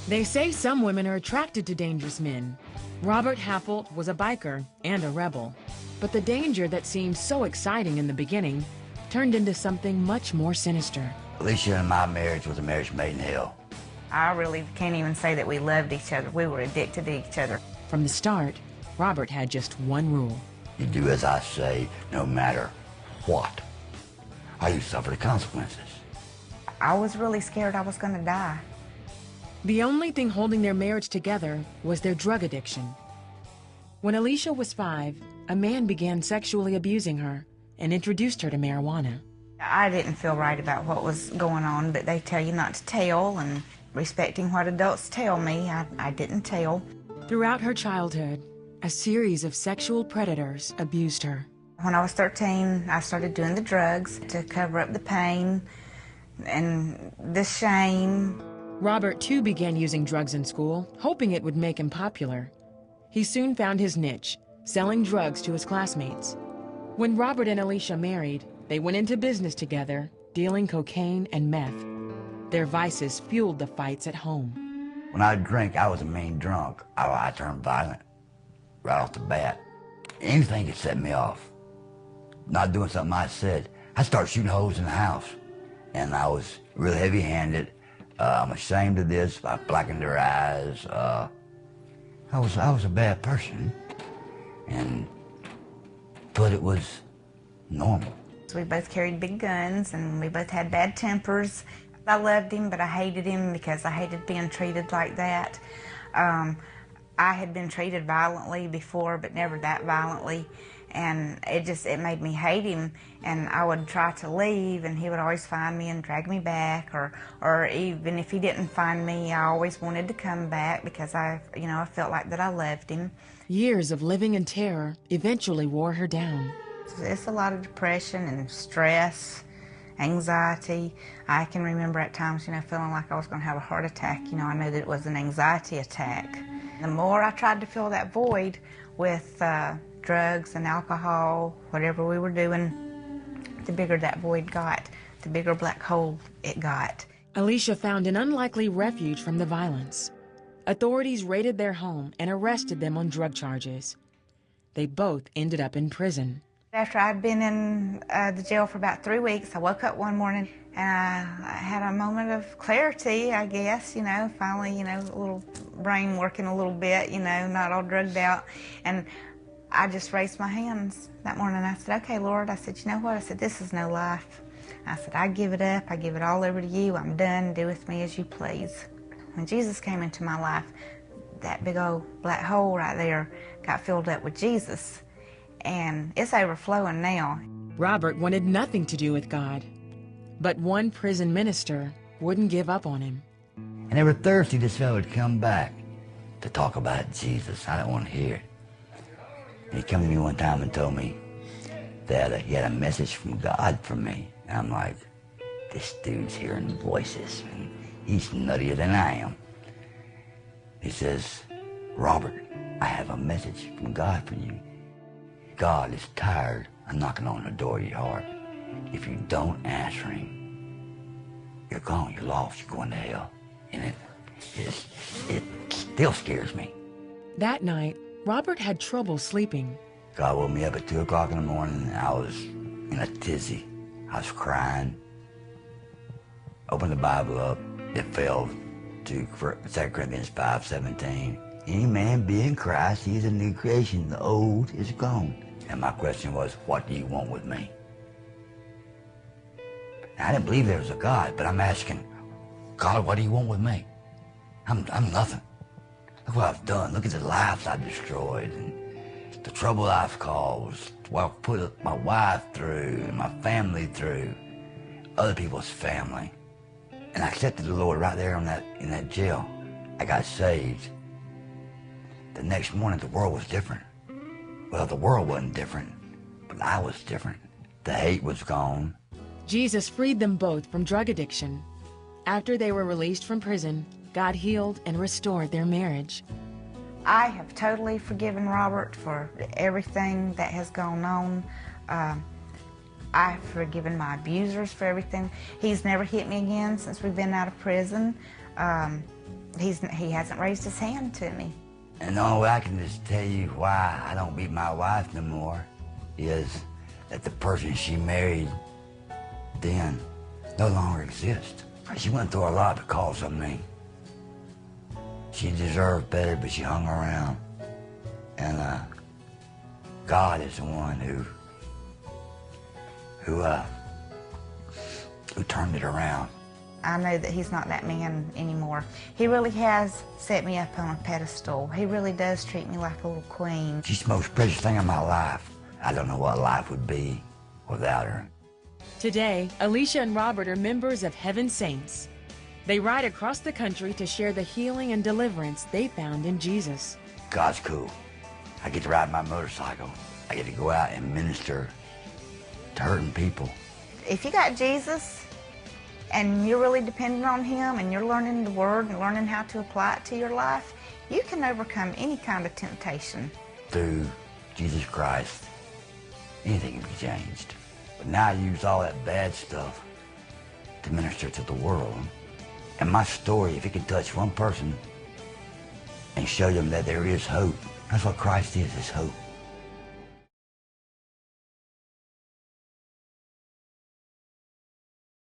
They say some women are attracted to dangerous men. Robert Happold was a biker and a rebel. But the danger that seemed so exciting in the beginning turned into something much more sinister. Alicia and my marriage was a marriage made in hell. I really can't even say that we loved each other. We were addicted to each other. From the start, Robert had just one rule. You do as I say, no matter what, or you suffer the consequences. I was really scared I was going to die. The only thing holding their marriage together was their drug addiction. When Alicia was 5, a man began sexually abusing her and introduced her to marijuana. I didn't feel right about what was going on, but they tell you not to tell, and respecting what adults tell me, I didn't tell. Throughout her childhood, a series of sexual predators abused her. When I was 13, I started doing the drugs to cover up the pain and the shame. Robert, too, began using drugs in school, hoping it would make him popular. He soon found his niche, selling drugs to his classmates. When Robert and Alicia married, they went into business together, dealing cocaine and meth. Their vices fueled the fights at home. When I drank, I was a mean drunk. I turned violent right off the bat. Anything could set me off. Not doing something I said. I started shooting holes in the house, and I was really heavy-handed. I'm ashamed of this. I blackened their eyes. I was a bad person, but it was normal. We both carried big guns, and we both had bad tempers. I loved him, but I hated him because I hated being treated like that. I had been treated violently before, but never that violently, and it made me hate him. And I would try to leave, and he would always find me and drag me back, or even if he didn't find me, I always wanted to come back because I felt like that I loved him. Years of living in terror eventually wore her down. It's a lot of depression and stress, anxiety. I can remember at times, feeling like I was going to have a heart attack. I knew that it was an anxiety attack. The more I tried to fill that void with drugs and alcohol, whatever we were doing, the bigger that void got, the bigger black hole it got. Alicia found an unlikely refuge from the violence. Authorities raided their home and arrested them on drug charges. They both ended up in prison. After I'd been in the jail for about 3 weeks, I woke up one morning and I had a moment of clarity, I guess, finally, a little brain working a little bit, not all drugged out. And I just raised my hands that morning. I said, okay, Lord, I said, you know what? I said, this is no life. I said, I give it up. I give it all over to you. I'm done. Do with me as you please. When Jesus came into my life, that big old black hole right there got filled up with Jesus. And it's overflowing now. Robert wanted nothing to do with God, but one prison minister wouldn't give up on him. And every Thursday, this fellow would come back to talk about Jesus. I didn't want to hear it. And he came to me one time and told me that he had a message from God for me. And I'm like, this dude's hearing voices, and he's nuttier than I am. He says, Robert, I have a message from God for you. God is tired of knocking on the door of your heart. If you don't answer him, you're gone, you're lost, you're going to hell. And it still scares me. That night, Robert had trouble sleeping. God woke me up at 2 o'clock in the morning, and I was in a tizzy. I was crying. Opened the Bible up. It fell to 2 Corinthians 5:17. Any man be in Christ, he is a new creation. The old is gone. And my question was, what do you want with me? Now, I didn't believe there was a God, but I'm asking, God, what do you want with me? I'm nothing. Look what I've done. Look at the lives I've destroyed, and the trouble I've caused, what I've put my wife through, and my family through, other people's family. And I accepted the Lord right there in that jail. I got saved. The next morning, the world was different. Well, the world wasn't different, but I was different. The hate was gone. Jesus freed them both from drug addiction. After they were released from prison, God healed and restored their marriage. I have totally forgiven Robert for everything that has gone on. I've forgiven my abusers for everything. He's never hit me again since we've been out of prison. He hasn't raised his hand to me. And the only way I can just tell you why I don't beat my wife no more is that the person she married then no longer exists. She went through a lot because of me. She deserved better, but she hung around. And God is the one who turned it around. I know that he's not that man anymore. He really has set me up on a pedestal. He really does treat me like a little queen. She's the most precious thing in my life. I don't know what life would be without her. Today, Alicia and Robert are members of Heaven's Saints. They ride across the country to share the healing and deliverance they found in Jesus. God's cool. I get to ride my motorcycle. I get to go out and minister to hurting people. If you got Jesus and you're really dependent on him and you're learning the word and learning how to apply it to your life, you can overcome any kind of temptation. Through Jesus Christ, anything can be changed. But now I use all that bad stuff to minister to the world. And my story, if it can touch one person and show them that there is hope, that's what Christ is hope.